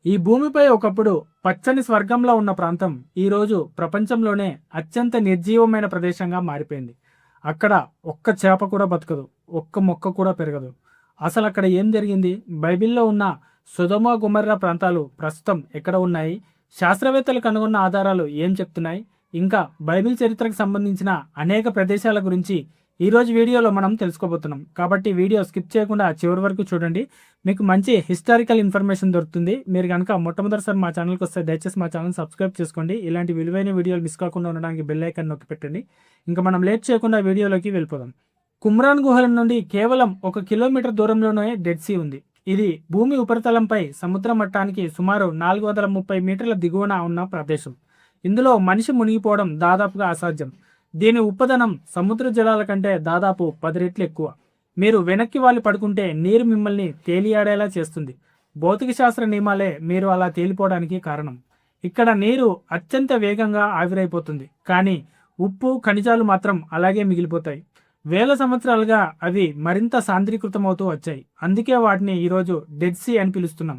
ఈ భూమిపై ఒకప్పుడు పచ్చని స్వర్గంలో ఉన్న ప్రాంతం ఈరోజు ప్రపంచంలోనే అత్యంత నిర్జీవమైన ప్రదేశంగా మారిపోయింది. అక్కడ ఒక్క చేప కూడా బతకదు, ఒక్క మొక్క కూడా పెరగదు. అసలు అక్కడ ఏం జరిగింది? బైబిల్లో ఉన్న సొదొమ గొమొర్రా ప్రాంతాలు ప్రస్తుతం ఎక్కడ ఉన్నాయి? శాస్త్రవేత్తలు కనుగొన్న ఆధారాలు ఏం చెప్తున్నాయి? ఇంకా బైబిల్ చరిత్రకు సంబంధించిన అనేక ప్రదేశాల గురించి ఈరోజు వీడియోలో మనం తెలుసుకోబోతున్నాం. కాబట్టి వీడియో స్కిప్ చేయకుండా చివరి వరకు చూడండి. మీకు మంచి హిస్టారికల్ ఇన్ఫర్మేషన్ దొరుకుతుంది. మీరు కనుక మొట్టమొదటిసారి మా ఛానల్కి వస్తే దయచేసి మా ఛానల్ సబ్స్క్రైబ్ చేసుకోండి. ఇలాంటి విలువైన వీడియోలు మిస్ కాకుండా ఉండడానికి బెల్ ఐకాన్ నొక్కి పెట్టండి. ఇంకా మనం లేట్ చేయకుండా వీడియోలోకి వెళ్ళిపోదాం. కుమ్రాన్ గుహల నుండి కేవలం 1 కిలోమీటర్ దూరంలోనే డెడ్ సీ ఉంది. ఇది భూమి ఉపరితలంపై సముద్ర మట్టానికి సుమారు 430 మీటర్ల దిగువన ఉన్న ప్రదేశం. ఇందులో మనిషి మునిగిపోవడం దాదాపుగా అసాధ్యం. దీని ఉప్పదనం సముద్ర జలాల కంటే దాదాపు 10 రెట్లు ఎక్కువ. మీరు వెనక్కి వాలి పడుకుంటే నీరు మిమ్మల్ని తేలియాడేలా చేస్తుంది. భౌతిక శాస్త్ర నియమాలే మీరు అలా తేలిపోవడానికి కారణం. ఇక్కడ నీరు అత్యంత వేగంగా ఆవిరైపోతుంది, కానీ ఉప్పు ఖనిజాలు మాత్రం అలాగే మిగిలిపోతాయి. వేల సంవత్సరాలుగా అవి మరింత సాంద్రీకృతమవుతూ వచ్చాయి. అందుకే వాటిని ఈరోజు డెడ్ సీ అని పిలుస్తున్నాం.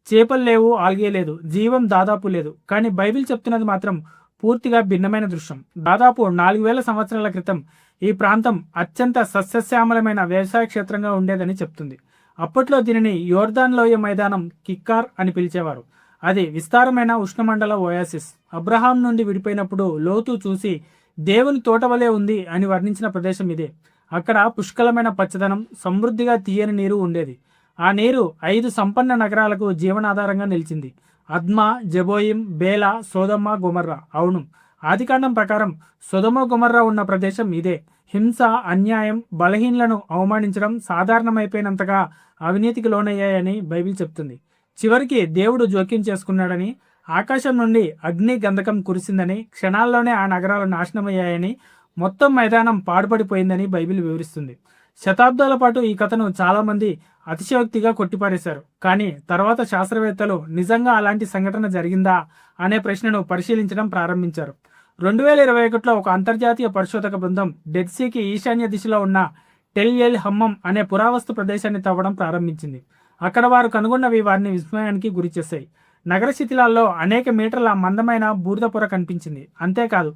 చేపలు లేవు, ఆల్గే లేదు, జీవం దాదాపు లేదు. కానీ బైబిల్ చెప్తున్నది మాత్రం పూర్తిగా భిన్నమైన దృశ్యం. దాదాపు 4000 సంవత్సరాల క్రితం ఈ ప్రాంతం అత్యంత సస్యశ్యామలమైన వ్యవసాయ క్షేత్రంగా ఉండేదని చెప్తుంది. అప్పట్లో దీనిని యోర్దాన్ లోయ మైదానం కిక్కార్ అని పిలిచేవారు. అది విస్తారమైన ఉష్ణమండల ఓయాసిస్. అబ్రహాం నుండి విడిపోయినప్పుడు లోతు చూసి దేవుని తోటవలే ఉంది అని వర్ణించిన ప్రదేశం ఇదే. అక్కడ పుష్కలమైన పచ్చదనం, సమృద్ధిగా తీయని నీరు ఉండేది. ఆ నీరు 5 సంపన్న నగరాలకు జీవనాధారంగా నిలిచింది: అద్మా, జెబోయిం, బేలా, సొదొమ, గొమొర్రా. అవును, ఆదికాండం ప్రకారం సొదొమ గొమొర్రా ఉన్న ప్రదేశం ఇదే. హింస, అన్యాయం, బలహీనలను అవమానించడం సాధారణమైపోయినంతగా అవినీతికి లోనయ్యాయని బైబిల్ చెప్తుంది. చివరికి దేవుడు జోక్యం చేసుకున్నాడని, ఆకాశం నుండి అగ్ని గంధకం కురిసిందని, క్షణాల్లోనే ఆ నగరాలు నాశనమయ్యాయని, మొత్తం మైదానం పాడుపడిపోయిందని బైబిల్ వివరిస్తుంది. శతాబ్దాల పాటు ఈ కథను చాలామంది అతిశయోక్తిగా కొట్టిపారేశారు. కానీ తర్వాత శాస్త్రవేత్తలు నిజంగా అలాంటి సంఘటన జరిగిందా అనే ప్రశ్నను పరిశీలించడం ప్రారంభించారు. 2021లో ఒక అంతర్జాతీయ పరిశోధక బృందం డెడ్ సీకి ఈశాన్య దిశలో ఉన్న టెల్ ఎల్ హమ్మం అనే పురావస్తు ప్రదేశాన్ని తవ్వడం ప్రారంభించింది. అక్కడ వారు కనుగొన్నవి వారిని విస్మయానికి గురిచేశాయి. నగర శిథిలాల్లో అనేక మీటర్ల మందమైన బూడిద పొర కనిపించింది. అంతేకాదు,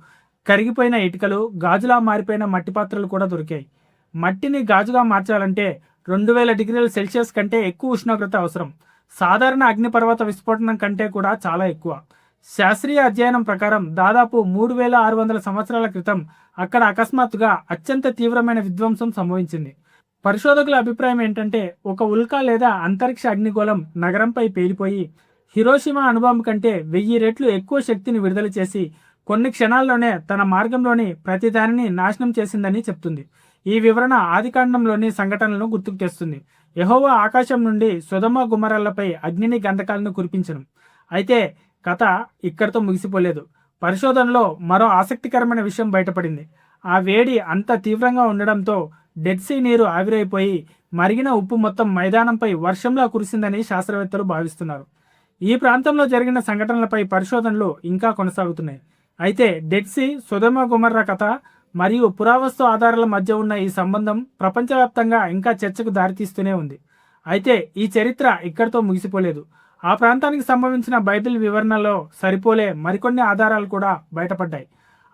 కరిగిపోయిన ఇటుకలు, గాజులా మారిపోయిన మట్టి పాత్రలు కూడా దొరికాయి. మట్టిని గాజుగా మార్చాలంటే 2000 డిగ్రీల సెల్సియస్ కంటే ఎక్కువ ఉష్ణోగ్రత అవసరం. సాధారణ అగ్నిపర్వత విస్ఫోటనం కంటే కూడా చాలా ఎక్కువ. శాస్త్రీయ అధ్యయనం ప్రకారం దాదాపు 3600 సంవత్సరాల క్రితం అక్కడ అకస్మాత్తుగా అత్యంత తీవ్రమైన విధ్వంసం సంభవించింది. పరిశోధకుల అభిప్రాయం ఏంటంటే, ఒక ఉల్కా లేదా అంతరిక్ష అగ్నిగోళం నగరంపై పేలిపోయి హిరోషిమా అణుబాంబు కంటే 1000 రెట్లు ఎక్కువ శక్తిని విడుదల చేసి కొన్ని క్షణాల్లోనే తన మార్గంలోని ప్రతి దానిని నాశనం చేసిందని చెప్తుంది. ఈ వివరణ ఆదికాండంలోని సంఘటనలను గుర్తుకు తెస్తుంది. యెహోవా ఆకాశం నుండి సొదొమ గొమొర్రాలపై అగ్నిని గంధకాలను కురిపించను. అయితే కథ ఇక్కడితో ముగిసిపోలేదు. పరిశోధనలో మరో ఆసక్తికరమైన విషయం బయటపడింది. ఆ వేడి అంత తీవ్రంగా ఉండడంతో డెడ్ సీ నీరు ఆవిరైపోయి మరిగిన ఉప్పు మొత్తం మైదానంపై వర్షంలా కురిసిందని శాస్త్రవేత్తలు భావిస్తున్నారు. ఈ ప్రాంతంలో జరిగిన సంఘటనలపై పరిశోధనలు ఇంకా కొనసాగుతున్నాయి. అయితే డెడ్ సీ, సొదొమ గొమొర్రా కథ మరియు పురావస్తు ఆధారాల మధ్య ఉన్న ఈ సంబంధం ప్రపంచవ్యాప్తంగా ఇంకా చర్చకు దారితీస్తూనే ఉంది. అయితే ఈ చరిత్ర ఇక్కడితో ముగిసిపోలేదు. ఆ ప్రాంతానికి సంభవించిన బైబిల్ వివరణలో సరిపోలే మరికొన్ని ఆధారాలు కూడా బయటపడ్డాయి.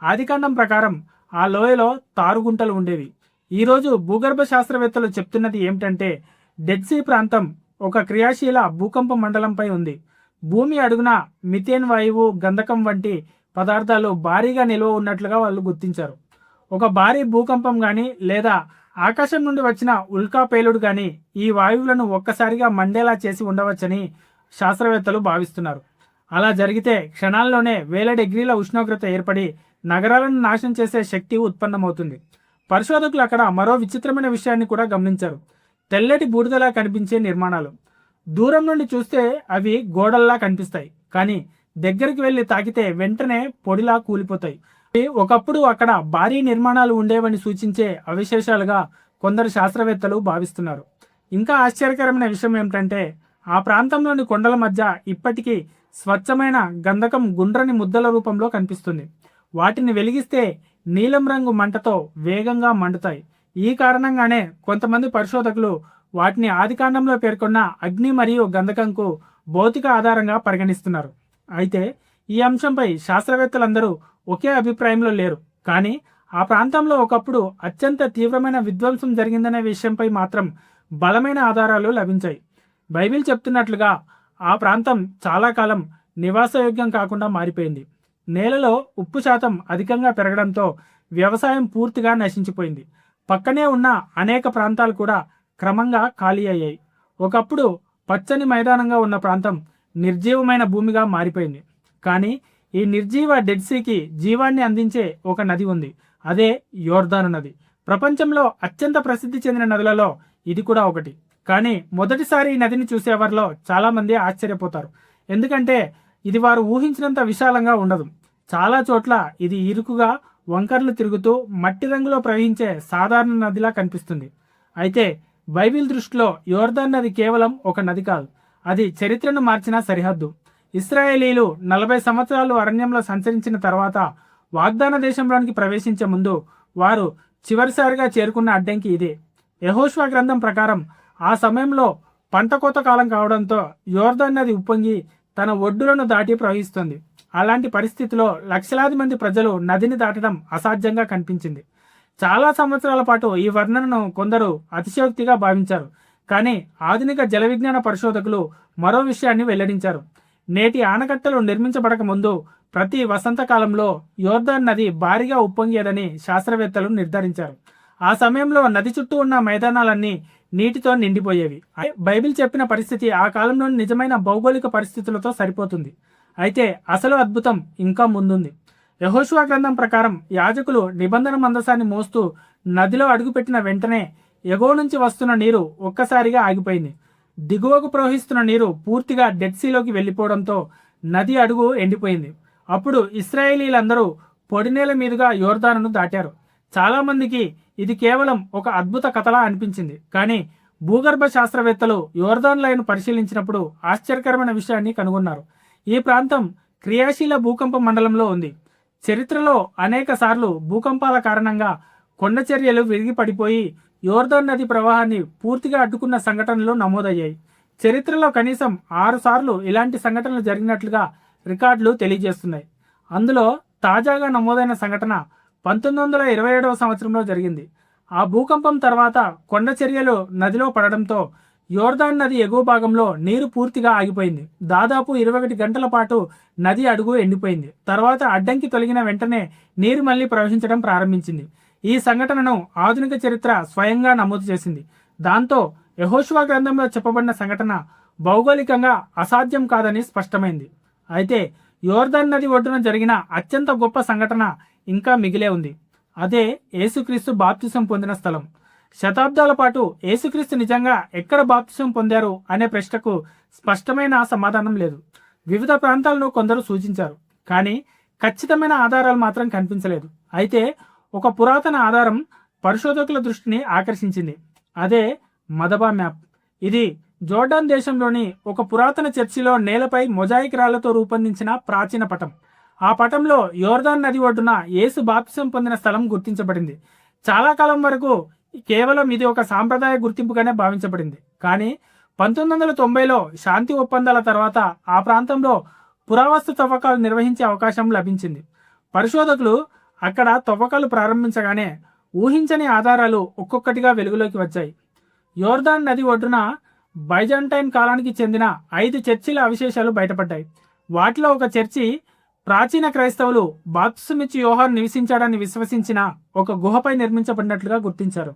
ఆదికాండం ప్రకారం ఆ లోయలో తారుగుంటలు ఉండేవి. ఈరోజు భూగర్భ శాస్త్రవేత్తలు చెప్తున్నది ఏమిటంటే, డెడ్ సీ ప్రాంతం ఒక క్రియాశీల భూకంప మండలంపై ఉంది. భూమి అడుగున మిథేన్ వాయువు, గంధకం వంటి పదార్థాలు భారీగా నిల్వ ఉన్నట్లుగా వాళ్ళు గుర్తించారు. ఒక భారీ భూకంపం కానీ లేదా ఆకాశం నుండి వచ్చిన ఉల్కా పేలుడు కానీ ఈ వాయువులను ఒక్కసారిగా మండేలా చేసి ఉండవచ్చని శాస్త్రవేత్తలు భావిస్తున్నారు. అలా జరిగితే క్షణాల్లోనే 1000 డిగ్రీల ఉష్ణోగ్రత ఏర్పడి నగరాలను నాశనం చేసే శక్తి ఉత్పన్నమవుతుంది. పరిశోధకులు అక్కడ మరో విచిత్రమైన విషయాన్ని కూడా గమనించారు. తెల్లటి బూడిదలా కనిపించే నిర్మాణాలు. దూరం నుండి చూస్తే అవి గోడల్లా కనిపిస్తాయి, కానీ దగ్గరికి వెళ్ళి తాకితే వెంటనే పొడిలా కూలిపోతాయి. ఒకప్పుడు అక్కడ భారీ నిర్మాణాలు ఉండేవని సూచించే అవశేషాలుగా కొందరు శాస్త్రవేత్తలు భావిస్తున్నారు. ఇంకా ఆశ్చర్యకరమైన విషయం ఏమిటంటే, ఆ ప్రాంతంలోని కొండల మధ్య ఇప్పటికీ స్వచ్ఛమైన గంధకం గుండ్రని ముద్దల రూపంలో కనిపిస్తుంది. వాటిని వెలిగిస్తే నీలం రంగు మంటతో వేగంగా మండుతాయి. ఈ కారణంగానే కొంతమంది పరిశోధకులు వాటిని ఆదికాండంలో పేర్కొన్న అగ్ని మరియు గంధకంకు భౌతిక ఆధారంగా పరిగణిస్తున్నారు. అయితే ఈ అంశంపై శాస్త్రవేత్తలందరూ ఒకే అభిప్రాయంలో లేరు. కానీ ఆ ప్రాంతంలో ఒకప్పుడు అత్యంత తీవ్రమైన విధ్వంసం జరిగిందనే విషయంపై మాత్రం బలమైన ఆధారాలు లభించాయి. బైబిల్ చెప్తున్నట్లుగా ఆ ప్రాంతం చాలా కాలం నివాసయోగ్యం కాకుండా మారిపోయింది. నేలలో ఉప్పు శాతం అధికంగా పెరగడంతో వ్యవసాయం పూర్తిగా నశించిపోయింది. పక్కనే ఉన్న అనేక ప్రాంతాలు కూడా క్రమంగా ఖాళీ అయ్యాయి. ఒకప్పుడు పచ్చని మైదానంగా ఉన్న ప్రాంతం నిర్జీవమైన భూమిగా మారిపోయింది. కానీ ఈ నిర్జీవ డెడ్ సీకి జీవాన్ని అందించే ఒక నది ఉంది. అదే యోర్దాను నది. ప్రపంచంలో అత్యంత ప్రసిద్ధి చెందిన నదులలో ఇది కూడా ఒకటి. కానీ మొదటిసారి ఈ నదిని చూసేవారిలో చాలామంది ఆశ్చర్యపోతారు. ఎందుకంటే ఇది వారు ఊహించినంత విశాలంగా ఉండదు. చాలా చోట్ల ఇది ఇరుకుగా వంకర్లు తిరుగుతూ మట్టి రంగులో ప్రవహించే సాధారణ నదిలా కనిపిస్తుంది. అయితే బైబిల్ దృష్టిలో యోర్దాన్ నది కేవలం ఒక నది కాదు, అది చరిత్రను మార్చిన సరిహద్దు. ఇశ్రాయేలీలు 40 సంవత్సరాలు అరణ్యంలో సంచరించిన తర్వాత వాగ్దాన దేశంలోనికి ప్రవేశించే ముందు వారు చివరిసారిగా చేరుకున్న అడ్డంకి ఇదే. యెహోషువ గ్రంథం ప్రకారం ఆ సమయంలో పంట కోత కాలం కావడంతో యోర్దాన్ నది ఉప్పొంగి తన ఒడ్డులను దాటి ప్రవహిస్తుంది. అలాంటి పరిస్థితిలో లక్షలాది మంది ప్రజలు నదిని దాటడం అసాధ్యంగా కనిపించింది. చాలా సంవత్సరాల పాటు ఈ వర్ణనను కొందరు అతిశయోక్తిగా భావించారు. కానీ ఆధునిక జల విజ్ఞాన పరిశోధకులు మరో విషయాన్ని వెల్లడించారు. నేటి ఆనకట్టలు నిర్మించబడక ముందు ప్రతి వసంతకాలంలో యోర్దాన్ నది భారీగా ఉప్పొంగేదని శాస్త్రవేత్తలు నిర్ధారించారు. ఆ సమయంలో నది చుట్టూ ఉన్న మైదానాలన్నీ నీటితో నిండిపోయేవి. బైబిల్ చెప్పిన పరిస్థితి ఆ కాలంలోని నిజమైన భౌగోళిక పరిస్థితులతో సరిపోతుంది. అయితే అసలు అద్భుతం ఇంకా ముందుంది. యెహోషువ గ్రంథం ప్రకారం యాజకులు నిబంధన మందసాన్ని మోస్తూ నదిలో అడుగుపెట్టిన వెంటనే ఎగువ నుంచి వస్తున్న నీరు ఒక్కసారిగా ఆగిపోయింది. దిగువకు ప్రవహిస్తున్న నీరు పూర్తిగా డెడ్ సీలోకి వెళ్ళిపోవడంతో నది అడుగు ఎండిపోయింది. అప్పుడు ఇశ్రాయేలీలందరూ పొడినేల మీదుగా యోర్దానును దాటారు. చాలామందికి ఇది కేవలం ఒక అద్భుత కథలా అనిపించింది. కానీ భూగర్భ శాస్త్రవేత్తలు యోర్దాన్ లైన్ను పరిశీలించినప్పుడు ఆశ్చర్యకరమైన విషయాన్ని కనుగొన్నారు. ఈ ప్రాంతం క్రియాశీల భూకంప మండలంలో ఉంది. చరిత్రలో అనేక సార్లు భూకంపాల కారణంగా కొండ చర్యలు విరిగి పడిపోయి యోర్దాన్ నది ప్రవాహాన్ని పూర్తిగా అడ్డుకున్న సంఘటనలు నమోదయ్యాయి. చరిత్రలో కనీసం 6 సార్లు ఇలాంటి సంఘటనలు జరిగినట్లుగా రికార్డులు తెలియజేస్తున్నాయి. అందులో తాజాగా నమోదైన సంఘటన 1927వ సంవత్సరంలో జరిగింది. ఆ భూకంపం తర్వాత కొండ చర్యలు నదిలో పడడంతో యోర్దాన్ నది ఎగువ భాగంలో నీరు పూర్తిగా ఆగిపోయింది. దాదాపు 21 గంటల పాటు నది అడుగు ఎండిపోయింది. తర్వాత అడ్డంకి తొలగిన వెంటనే నీరు మళ్లీ ప్రవహించడం ప్రారంభించింది. ఈ సంఘటనను ఆధునిక చరిత్ర స్వయంగా నమోదు చేసింది. దాంతో యెహోషువ గ్రంథంలో చెప్పబడిన సంఘటన భౌగోళికంగా అసాధ్యం కాదని స్పష్టమైంది. అయితే యోర్దాన్ నది ఒడ్డున జరిగిన అత్యంత గొప్ప సంఘటన ఇంకా మిగిలే ఉంది. అదే యేసుక్రీస్తు బాప్తిసం పొందిన స్థలం. శతాబ్దాల పాటు యేసుక్రీస్తు నిజంగా ఎక్కడ బాప్తిసం పొందారు అనే ప్రశ్నకు స్పష్టమైన సమాధానం లేదు. వివిధ ప్రాంతాలను కొందరు సూచించారు, కానీ ఖచ్చితమైన ఆధారాలు మాత్రం కనిపించలేదు. అయితే ఒక పురాతన ఆధారం పరిశోధకుల దృష్టిని ఆకర్షించింది. అదే మదబా మ్యాప్. ఇది జోర్డాన్ దేశంలోని ఒక పురాతన చర్చిలో నేలపై మొజాయిక్ రాళ్లతో రూపొందించిన ప్రాచీన పటం. ఆ పటంలో యోర్దాన్ నది ఒడ్డున యేసు బాప్తిసం పొందిన స్థలం గుర్తించబడింది. చాలా కాలం వరకు కేవలం ఇది ఒక సాంప్రదాయ గుర్తింపుగానే భావించబడింది. కానీ 1990లో శాంతి ఒప్పందాల తర్వాత ఆ ప్రాంతంలో పురావస్తు తవ్వకాలు నిర్వహించే అవకాశం లభించింది. పరిశోధకులు అక్కడ తవ్వకాలు ప్రారంభించగానే ఊహించని ఆధారాలు ఒక్కొక్కటిగా వెలుగులోకి వచ్చాయి. యోర్దాన్ నది ఒడ్డున బైజాంటైన్ కాలానికి చెందిన 5 చర్చిల అవశేషాలు బయటపడ్డాయి. వాటిలో ఒక చర్చి ప్రాచీన క్రైస్తవులు బాప్తిసమిచ్చి యోహాను నివసించాడని విశ్వసించిన ఒక గుహపై నిర్మించబడినట్లుగా గుర్తించారు.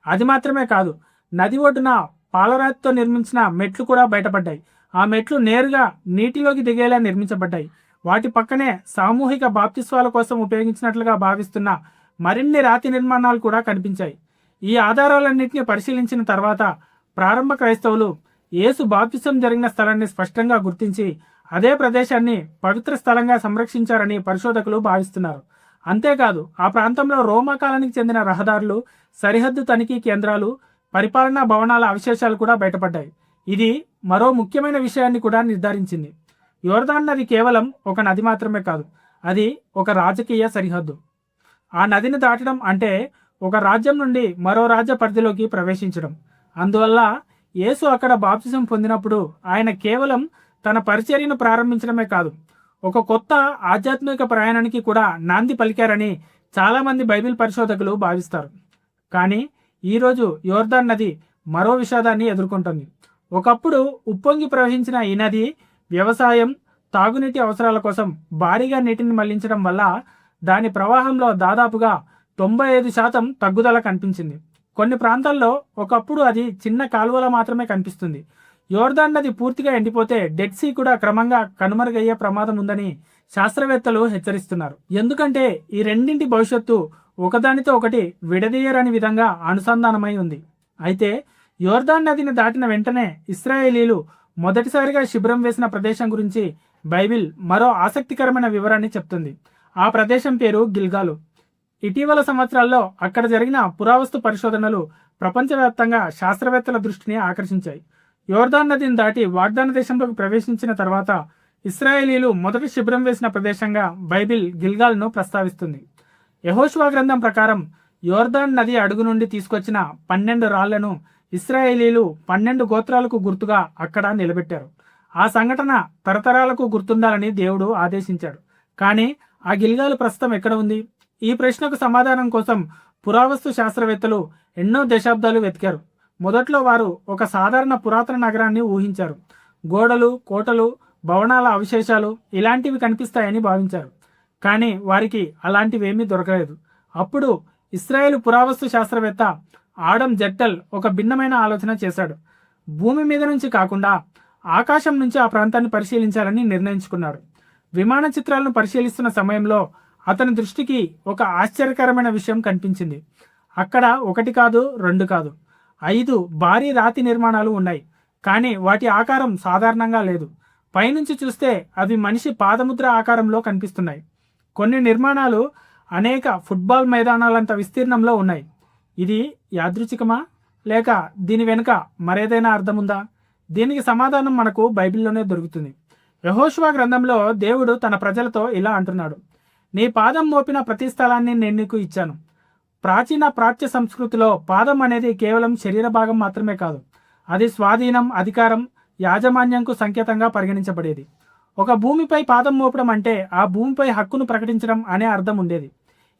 అది మాత్రమే కాదు, నది ఒడ్డున పాలరాతితో నిర్మించిన మెట్లు కూడా బయటపడ్డాయి. ఆ మెట్లు నేరుగా నీటిలోకి దిగేలా నిర్మించబడ్డాయి. వాటి పక్కనే సామూహిక బాప్తిస్వాల కోసం ఉపయోగించినట్లుగా భావిస్తున్న మరిన్ని రాతి నిర్మాణాలు కూడా కనిపించాయి. ఈ ఆధారాలన్నింటినీ పరిశీలించిన తర్వాత ప్రారంభ క్రైస్తవులు యేసు బాప్తిసం జరిగిన స్థలాన్ని స్పష్టంగా గుర్తించి అదే ప్రదేశాన్ని పవిత్ర స్థలంగా సంరక్షించారని పరిశోధకులు భావిస్తున్నారు. అంతేకాదు, ఆ ప్రాంతంలో రోమా కాలానికి చెందిన రహదారులు, సరిహద్దు తనిఖీ కేంద్రాలు, పరిపాలనా భవనాల అవశేషాలు కూడా బయటపడ్డాయి. ఇది మరో ముఖ్యమైన విషయాన్ని కూడా నిర్ధారించింది. యోర్దాన్ నది కేవలం ఒక నది మాత్రమే కాదు, అది ఒక రాజకీయ సరిహద్దు. ఆ నదిని దాటడం అంటే ఒక రాజ్యం నుండి మరో రాజ్య పరిధిలోకి ప్రవేశించడం. అందువల్ల యేసు అక్కడ బాప్తిసం పొందినప్పుడు ఆయన కేవలం తన పరిచర్యను ప్రారంభించడమే కాదు, ఒక కొత్త ఆధ్యాత్మిక ప్రయాణానికి కూడా నాంది పలికారని చాలామంది బైబిల్ పరిశోధకులు భావిస్తారు. కానీ ఈరోజు యోర్దాన్ నది మరో విషాదాన్ని ఎదుర్కొంటుంది. ఒకప్పుడు ఉప్పొంగి ప్రవహించిన ఈ నది వ్యవసాయం, తాగునీటి అవసరాల కోసం భారీగా నీటిని మళ్లించడం వల్ల దాని ప్రవాహంలో దాదాపుగా 95% తగ్గుదల కనిపించింది. కొన్ని ప్రాంతాల్లో ఒకప్పుడు అది చిన్న కాలువలా మాత్రమే కనిపిస్తుంది. యోర్దాన్ నది పూర్తిగా ఎండిపోతే డెడ్ సీ కూడా క్రమంగా కనుమరుగయ్యే ప్రమాదం ఉందని శాస్త్రవేత్తలు హెచ్చరిస్తున్నారు. ఎందుకంటే ఈ రెండింటి భవిష్యత్తు ఒకదానితో ఒకటి విడదీయరని విధంగా అనుసంధానమై ఉంది. అయితే యోర్దాన్ నదిని దాటిన వెంటనే ఇశ్రాయేలీలు మొదటిసారిగా శిబిరం వేసిన ప్రదేశం గురించి బైబిల్ మరో ఆసక్తికరమైన వివరాన్ని చెప్తుంది. ఆ ప్రదేశం పేరు గిల్గాలు. ఇటీవల సంవత్సరాల్లో అక్కడ జరిగిన పురావస్తు పరిశోధనలు ప్రపంచవ్యాప్తంగా శాస్త్రవేత్తల దృష్టిని ఆకర్షించాయి. యోర్దాన్ నదిని దాటి వాగ్దాన దేశంలోకి ప్రవేశించిన తర్వాత ఇశ్రాయేలీలు మొదటి శిబిరం వేసిన ప్రదేశంగా బైబిల్ గిల్గాల్ను ప్రస్తావిస్తుంది. యెహోషువ గ్రంథం ప్రకారం యోర్దాన్ నది అడుగు నుండి తీసుకొచ్చిన 12 రాళ్లను ఇశ్రాయేలీలు 12 గోత్రాలకు గుర్తుగా అక్కడ నిలబెట్టారు. ఆ సంఘటన తరతరాలకు గుర్తుండాలని దేవుడు ఆదేశించాడు. కానీ ఆ గిల్గాలు ప్రస్తుతం ఎక్కడ ఉంది? ఈ ప్రశ్నకు సమాధానం కోసం పురావస్తు శాస్త్రవేత్తలు ఎన్నో దశాబ్దాలు వెతికారు. మొదట్లో వారు ఒక సాధారణ పురాతన నగరాన్ని ఊహించారు. గోడలు, కోటలు, భవనాల అవశేషాలు ఇలాంటివి కనిపిస్తాయని భావించారు. కానీ వారికి అలాంటివేమీ దొరకలేదు. అప్పుడు ఇశ్రాయేలు పురావస్తు శాస్త్రవేత్త ఆడమ్ జెట్టల్ ఒక భిన్నమైన ఆలోచన చేశాడు. భూమి మీద నుంచి కాకుండా ఆకాశం నుంచి ఆ ప్రాంతాన్ని పరిశీలించాలని నిర్ణయించుకున్నాడు. విమాన చిత్రాలను పరిశీలిస్తున్న సమయంలో అతని దృష్టికి ఒక ఆశ్చర్యకరమైన విషయం కనిపించింది. అక్కడ 1 కాదు, 2 కాదు, 5 భారీ రాతి నిర్మాణాలు ఉన్నాయి. కానీ వాటి ఆకారం సాధారణంగా లేదు. పైనుంచి చూస్తే అవి మనిషి పాదముద్ర ఆకారంలో కనిపిస్తున్నాయి. కొన్ని నిర్మాణాలు అనేక ఫుట్బాల్ మైదానాలంత విస్తీర్ణంలో ఉన్నాయి. ఇది యాదృచ్ఛికమా, లేక దీని వెనుక మరేదైనా అర్థముందా? దీనికి సమాధానం మనకు బైబిల్లోనే దొరుకుతుంది. యెహోషువ గ్రంథంలో దేవుడు తన ప్రజలతో ఇలా అంటున్నాడు: నీ పాదం మోపిన ప్రతి స్థలాన్ని నేను నీకు ఇచ్చాను. ప్రాచీన ప్రాచ్య సంస్కృతిలో పాదం అనేది కేవలం శరీర భాగం మాత్రమే కాదు, అది స్వాధీనం, అధికారం, యాజమాన్యంకు సంకేతంగా పరిగణించబడేది. ఒక భూమిపై పాదం మోపడం అంటే ఆ భూమిపై హక్కును ప్రకటించడం అనే అర్థం ఉండేది.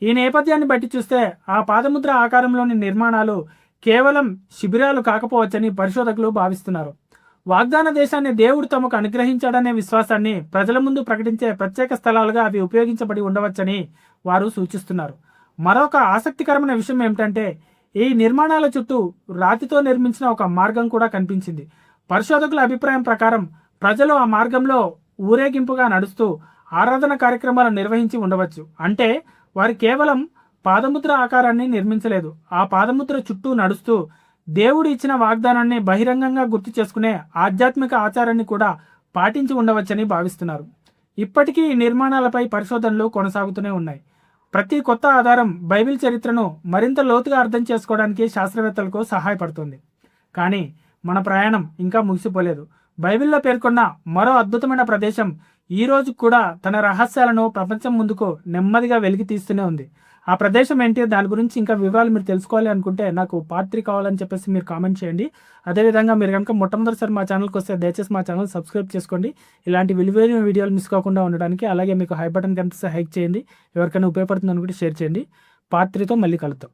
ఈ నేపథ్యాన్ని బట్టి చూస్తే ఆ పాదముద్ర ఆకారంలోని నిర్మాణాలు కేవలం శిబిరాలు కాకపోవచ్చని పరిశోధకులు భావిస్తున్నారు. వాగ్దాన దేశాన్ని దేవుడు తమకు అనుగ్రహించాడనే విశ్వాసాన్ని ప్రజల ముందు ప్రకటించే ప్రత్యేక స్థలాలుగా అవి ఉపయోగించబడి ఉండవచ్చని వారు సూచిస్తున్నారు. మరొక ఆసక్తికరమైన విషయం ఏమిటంటే ఈ నిర్మాణాల చుట్టూ రాతితో నిర్మించిన ఒక మార్గం కూడా కనిపించింది. పరిశోధకుల అభిప్రాయం ప్రకారం ప్రజలు ఆ మార్గంలో ఊరేగింపుగా నడుస్తూ ఆరాధన కార్యక్రమాలు నిర్వహించి ఉండవచ్చు. అంటే వారు కేవలం పాదముద్ర ఆకారాన్ని నిర్మించలేదు, ఆ పాదముద్ర చుట్టూ నడుస్తూ దేవుడు ఇచ్చిన వాగ్దానాన్ని బహిరంగంగా గుర్తు చేసుకునే ఆధ్యాత్మిక ఆచారాన్ని కూడా పాటించి ఉండవచ్చని భావిస్తున్నారు. ఇప్పటికీ ఈ నిర్మాణాలపై పరిశోధనలు కొనసాగుతూనే ఉన్నాయి. ప్రతి కొత్త ఆధారం బైబిల్ చరిత్రను మరింత లోతుగా అర్థం చేసుకోవడానికి శాస్త్రవేత్తలకు సహాయపడుతుంది. కానీ మన ప్రయాణం ఇంకా ముగిసిపోలేదు. బైబిల్లో పేర్కొన్న మరో అద్భుతమైన ప్రదేశం ఈ రోజు కూడా తన రహస్యాలను ప్రపంచం ముందుకు నెమ్మదిగా వెలికి తీస్తూనే ఉంది. ఆ ప్రదేశం ఏంటి, దాని గురించి ఇంకా వివరాలు మీరు తెలుసుకోవాలి అనుకుంటే నాకు పార్ట్ 3 కావాలని చెప్పేసి మీరు కామెంట్ చేయండి. అదేవిధంగా మీరు కనుక మొట్టమొదటిసారి మా ఛానల్కి వస్తే దయచేసి మా ఛానల్ సబ్స్క్రైబ్ చేసుకోండి. ఇలాంటి విలువైన వీడియోలు మిస్ కాకుండా ఉండడానికి. అలాగే మీకు హై బటన్ కనిపిస్తే హైక్ చేయండి. ఎవరికైనా ఉపయోగపడుతుంది అనుకుంటే షేర్ చేయండి. పార్ట్ 3తో మళ్ళీ కలుద్దాం.